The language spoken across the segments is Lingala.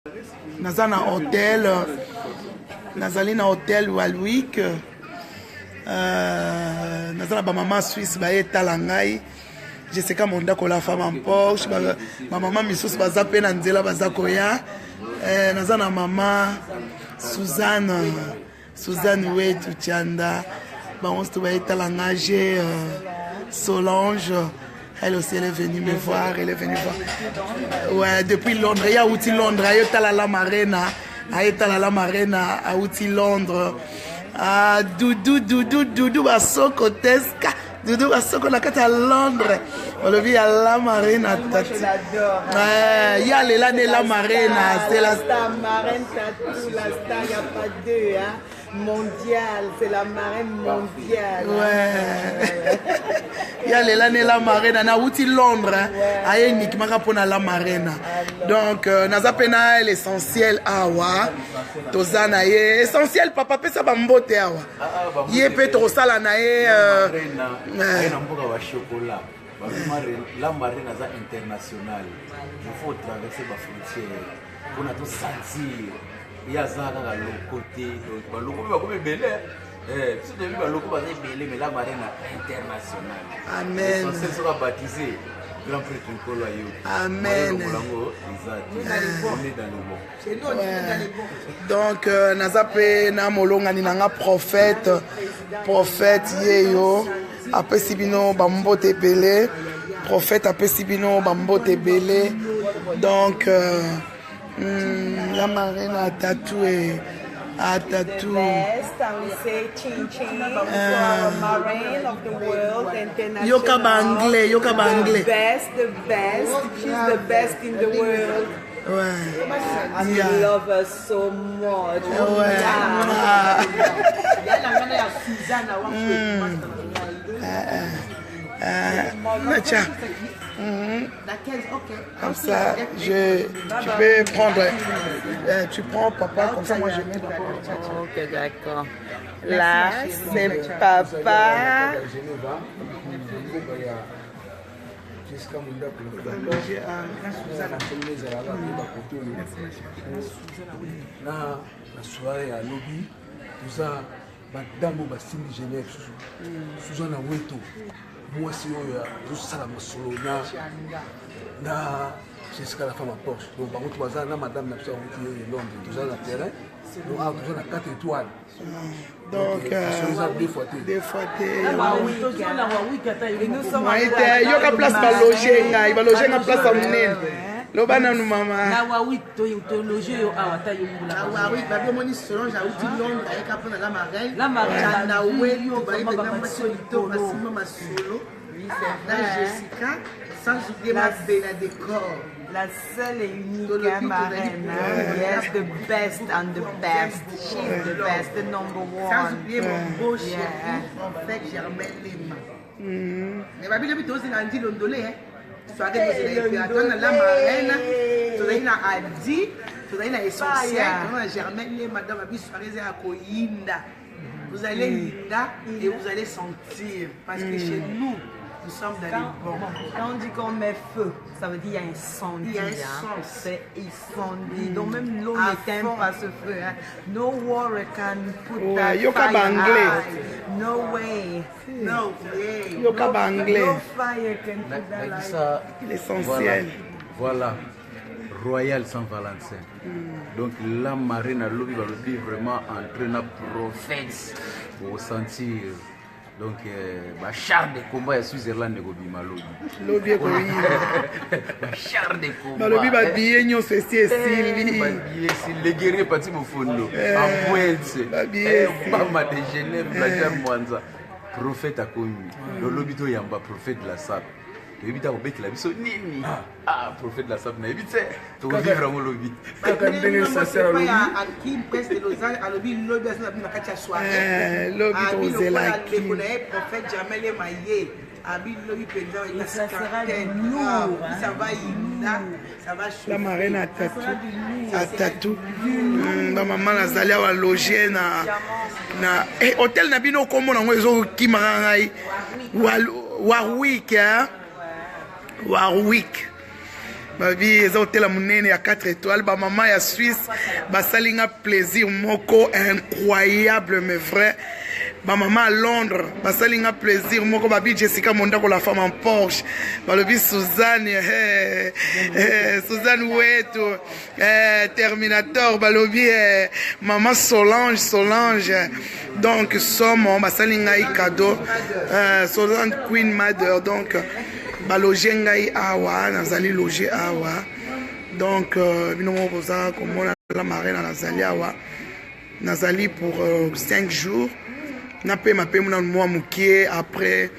naza na hôtel nazali na hôtel Walwick naza na ba maman Suisse baye tala ngai Jessica Mondako la femme en poche ma maman misusu baza pe na nzela baza koya naza na maman Suzanne Wetu Chanda on se baye tala ngai Solange. Elle aussi, elle est venue me voir, elle est venue voir. Ouais, depuis Londres, il y a outil Londres, il y a la Marina, il y a la Marina, à outil Londres. Ah, Doudou, Basoko, Tesca, Doudou, Basoko, la carte à Londres. On le vit à la Marina. Il y a la Marina, c'est la star marraine tatou, la star, il n'y a pas deux, hein. Mondiale, c'est la marraine mondiale. Ouais. Il y a la marraine, on a outil Londres, il y a uniquement pour la marraine. Donc, nous avons l'essentiel awa. Tozana ye essentiel papa pesa ba mbote awa. Ye pe to sala na ye chocolat. La marraine internationale. Il faut traverser la frontière pour nous sentir. Il y a ça dans le côté, le côté belé. Si tu as vu le côté belé, mais la marine internationale. Amen. L'essentiel sera baptisé. Grand prêtre Nicolas. Amen. On est dans le bon. C'est nous, on est dans le bon. Donc, nazape na molonga ni nanga prophète yeyo. Après sibino bambote belé. Prophète après sibino bambote belé. Donc, la marine a tatoué. Best, and we say Chin Chin, marine of the world, international. Yoka bangle. The best. She's the best in the world. Ouais. And we love her so much. Comme ça, tu peux prendre, tu prends papa, comme ça moi je mets papa. Ok, d'accord. Là, c'est papa. La soirée à lobby, tout ça, madame Bassimi Genève, Suzanne Weto, moi c'est eux, na Jessica la femme en Porsche. Donc par contre, na madame n'a pas oublié Londres, tout ça dans le terrain. Donc à tout ça 4 étoiles. Donc des fois yo ka place ba loger ngai, ba loger na place amnene. Lobana nous maman. Na wawi to loger yo awata yo mula. Na wawi ba bi moni Solange a outil Londres avec après la marraine. La marraine na weyo ba ite na masolito basimo masolo. La Jessica, sans oublier ma belle décor. La seule et unique marraine. Yes, the best and the best. She's the best, the number one. Sans oublier mon beau chéri, mon frère Germain Lema. Mais ma belle bito c'est Andy Londolé, hein. Soit que vous avez fait la marraine, tu as une Adi, tu as une essentiel, tu as Germain Lema, madame ma belle soirée à Koyinda. Vous allez linda et vous allez sentir parce que chez nous nous sommes dans les bons. Quand on dit qu'on met feu, ça veut dire qu'il y a incendie. Il y a un c'est incendie. Donc même l'eau n'éteint pas ce feu. Hein. No water can put that fire out. No way. No way. Yoka banglais. No fire can put that light. L'essentiel. Voilà. Royal Saint-Valentin. Donc la marine a lobby vraiment en train de prophète pour sentir. Donc, char de combat à Switzerland de Gobi Malobi. Lobby char de combat. Malobi va bien nous c'est Sylvie. Les guerriers partis au fond. En pointe. Bama de Genève, la Jean Mwanza. Prophète a connu. Le lobby to yamba prophète de la SAP. Le lobby ta obéit la biso nini. Ah, prophète de la SAP na évite. To vivre vraiment lobby. Quand ndenge ça sert à lobby. À qui presse de Lausanne à lobby lobby à na kati ya soirée. Lobby to zela qui. Le prophète Jamel Emaye. Abi lobby pendant il ça sera du lourd. Ça va inda, ça va chauffer. La marraine à tatou. Ma maman nazali wa loger na hôtel na bino kombo na ngo ezo kimaka ngai. Warwick hein. Warwick. babi eza hôtel monene ya 4 étoiles ba maman ya Suisse basalinga plaisir moko incroyable mais vrai. Ba maman à Londres basalinga plaisir moko babi Jessica Mondako la femme en Porsche balobi Suzanne Suzanne Weto Terminator balobi maman Solange donc somo basalinga i cadeau Solange Queen Mother donc baloger ngai awa nazali loger awa donc bino mo boza komona la marraine nazali awa nazali pour 5 jours. Na pe ma pe mona moi mukie après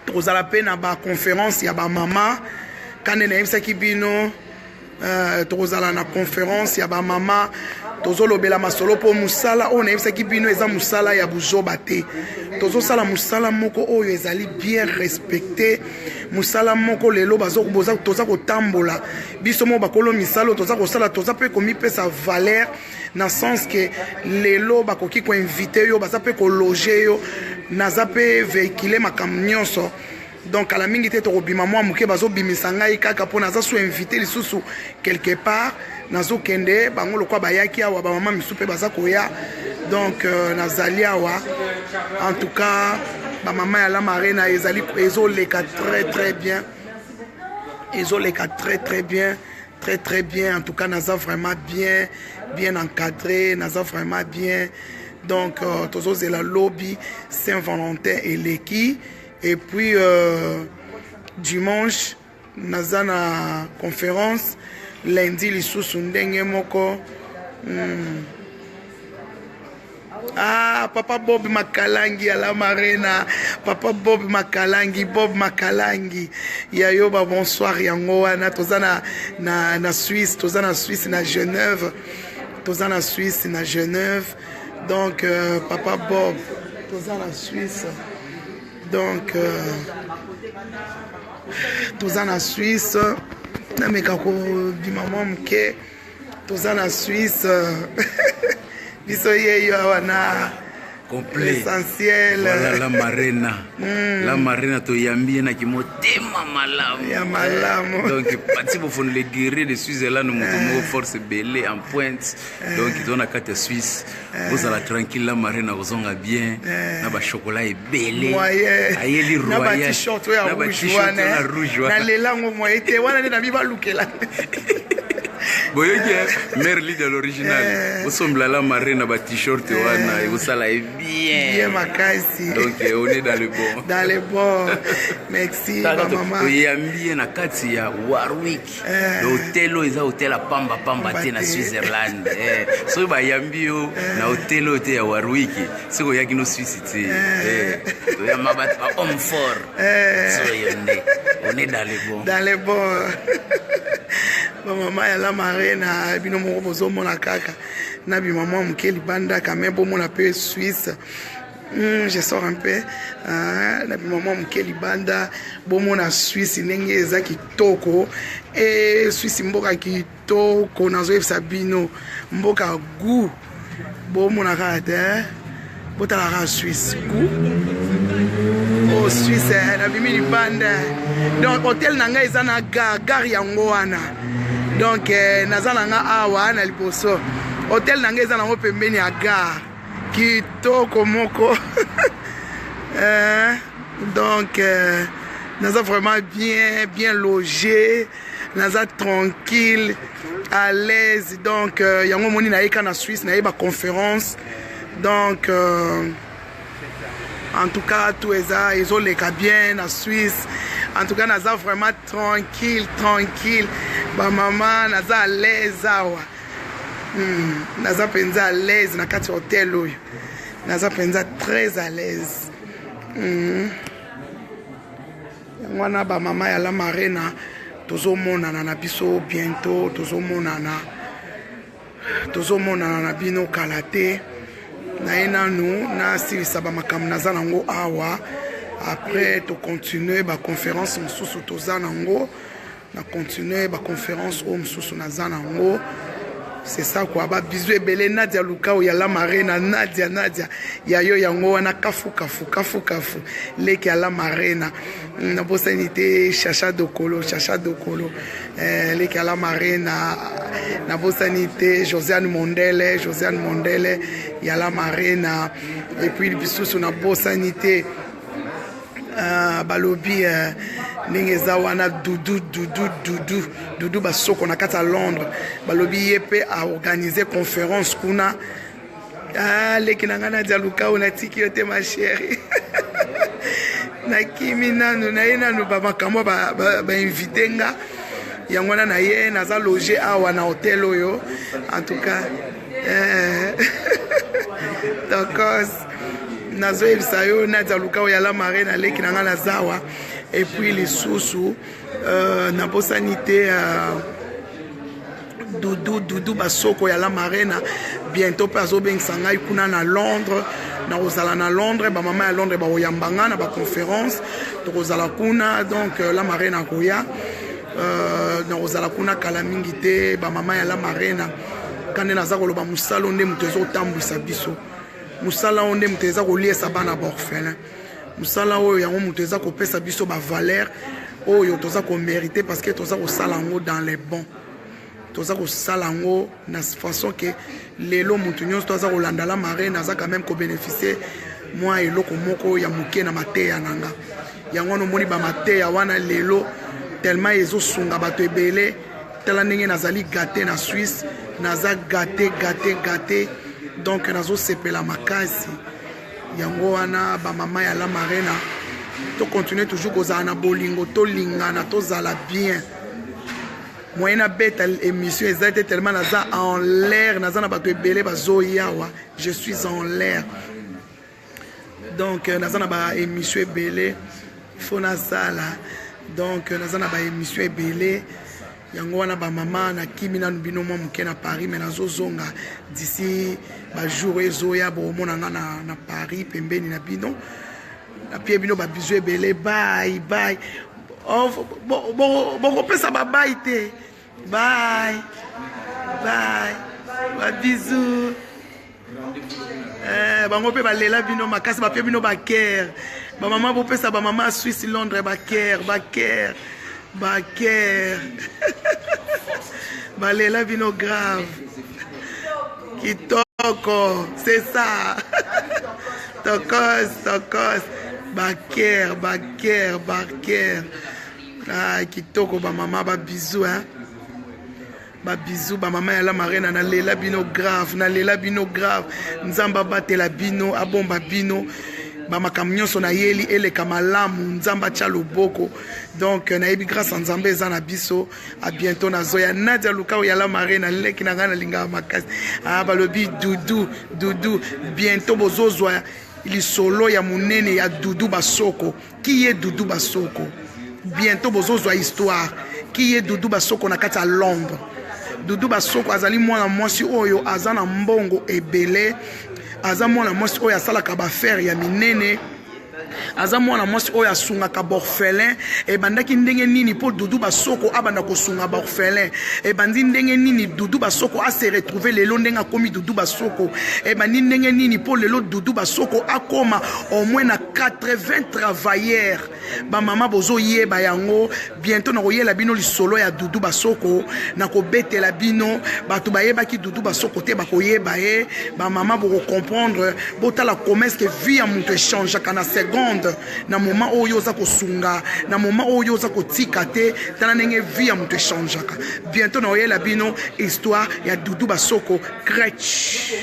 tozala pe na ba conférence ya ba mama kane na yebisa kibino tozala na conférence ya ba mama tozolobela masolo po musala o na yebisa kibino eza musala ya buzoba te tozosala musala moko oyo ezali bien respecté musala moko lelo bazokoboza toza kotambola biso mo bakolo misalo toza kosala toza pe komipesa valeur na sens que lelo bakoki ko inviter yo baza pe ko loger yo naza pe véhiculer makambo nyonso donc à la mingi te tokobima mwa moke bazobimisa ngai kaka mpo naza so invité lisusu quelque part nazokende bango lokwa bayaki awa bamama misu mpe baza koya donc nazali awa en tout cas bamama ya la marraine ezali ezoleka très bien ezoleka très bien très bien en tout cas naza vraiment bien encadré naza vraiment bien donc tozozela lobby Saint-Valentin eleki et puis dimanche naza na conférence lundi lisusu ndenge moko ah papa Bob Makalangi à la marina papa Bob Makalangi ya yoba bonsoir yango wana tozana na Suisse tozana Suisse na Genève tozana Suisse na Genève donc papa Bob tozana Suisse donc tozana Suisse na mekako bimama mke tozana Suisse biso yeyo wana complet essentiel voilà la marina la marina to yambie na kimotema malamu ya malamu donc parti pour fond les guerriers de Switzerland moto force belé en pointe donc ils ont la carte Suisse vous allez tranquille la marina ozonga bien na ba chocolat et belé ayeli royal na ba t-shirt ya rouge na lelango moite wana na biba lukela boyoke merli de l'original osomble la marine na ba t-shirt wana et vous allez bien makasi donc on est dans le bon merci maman yambie na kati ya Warwick l'hôtel eza hôtel a pamba te na Switzerland so ba yambio na hôtel ya Warwick siko yaki no Suisse te ya mabat ba homme fort so yende on est dans le bon maman ya la marraine bino moko bozomona kaka na bi maman mke libanda quand même bomona pe Suisse je sors un peu na bi maman mke libanda bomona Suisse ndenge eza kitoko et Suisse mboka kitoko nazoyebisa bino mboka gu bomona kaka botala Suisse gu oh Suisse na bimi libanda donc hôtel nanga eza na gare yango wana donc naza nanga awa na liboso hôtel nanga eza nango pembeni ya gare kitoko moko donc naza vraiment bien logé naza tranquille à l'aise donc yango moni nayeka na Suisse nayeba conférence donc en tout cas tout eza ezoleka bien na Suisse en tout cas naza vraiment tranquille ba maman naza à l'aise awa naza penza à l'aise na kati hôtel oyo naza penza très à l'aise wana ba maman ya la marina tozomonana na biso bientôt tozomonana na bino kala te naye nanu nasilisa bamakambo naza nango awa après tocontinue baconférence mosusu toza nango na continue baconférence oyo mosusu naza nango c'est ça quoi. Ba bisou ebele Nadia Lukao ya la marina Nadia yayo yango wana kafu leki ya la marina na bosanité Chacha Dokolo leki ya la marina na bosanité Josiane Mondele ya la marina et puis bisusu na bosanité balobi ningeza wana dudu basoko na kata Londres balobi yepe a organiser conférence kuna leki nanga Nadia Lukao na tiki yote ma chérie na kimi nanu na ye nanu bamakambo ba invité nga yango wana na ye naza loger awa na hotel oyo en tout cas donc nazo yebisa yo Nadia Lukao ya la marina leki nanga na zawa et puis les sous na bosanité Dudu basoko ya la marina bientôt pas au ben sangai kuna na Londres na ozala na Londres ba mama ya Londres ba oyambanga na ba conférence to ozala kuna donc la marina koya na ozala kuna kala mingi te ba mama ya la marina kande naza koloba musala onde mutezo tambwisa biso musala onde muteza koliesa bana borphelin musala oyo yango muteza kopesa biso ba valeur oyo toza ko mériter parce que toza ko sala ngo dans les bons toza ko sala ngo na façon que lelo mutu nyonso toza ko landa la marine naza quand même ko bénéficier moi eloko moko ya muke na mateya nanga yango no moni ba mateya wana lelo tellement ezo sunga bato ebele tala ndenge nazali gâté na Suisse naza gâté donc nazo sepela makasi yango wana ba mama ya la marina to continuer toujours kozala na bolingo to lingana to zala bien moyena beta émission ezate tellement naza en l'air naza na bato ebele bazo yawa je suis en l'air donc naza na ba émission ebele fona sala donc naza na ba émission ebele yango wana ba mama na kimi na bino mo muke na Paris mais nazo zonga d'ici ba jour ezoya bo mona na Paris pembeni na bino na pie bino ba bizu ebele bye oh bon pesa ba bye te bye ba bizu bango pe balela bino makasi ba pie bino ba cœur ba mama bo pesa ba mama Suisse Londres ba cœur balela bino grave kitoko c'est ça tokos baker kitoko ba mama ba bisou ba mama ya la marina na lela bino grave nzamba batela bino abomba bino ba makamnyoso na yeli eleka malamu nzamba cha loboko donc na yebi grâce à nzambe eza na biso à bientôt na zoya Nadia Lukao ya la marina leki na ngana linga makasi balobi dudu bientôt bozozwa lisolo ya munene ya Dudu Basoko qui est Dudu Basoko bientôt bozozwa histoire qui est Dudu Basoko na kati ya Londres Dudu Basoko azali mwana mwasi oyo azana mbongo ebele aza mwana mwasi oyo asalaka bafere ya minene aza mwana mwasi oyo asungaka borphelin ebandaki ndenge nini po Dudu Basoko abanda kosunga borphelin ebandi ndenge nini Dudu Basoko ase retrouver lelo ndenge akomi Dudu Basoko ebandi ndenge nini po lelo Dudu Basoko akoma au moins na 80 travailleurs ba mama bozo yeba yango bientôt na koyela bino lisolo ya Dudu Basoko na kobetela bino bato bayebaki Dudu Basoko te bakoyeba ye ba mama boko comprendre botala commerce que vie ya mutu change kana seconde na moment oyo za kosunga na moment oyo za kotika te tala ndenge vie ya mutu changeaka bientôt na koyela bino histoire ya Dudu Basoko crèche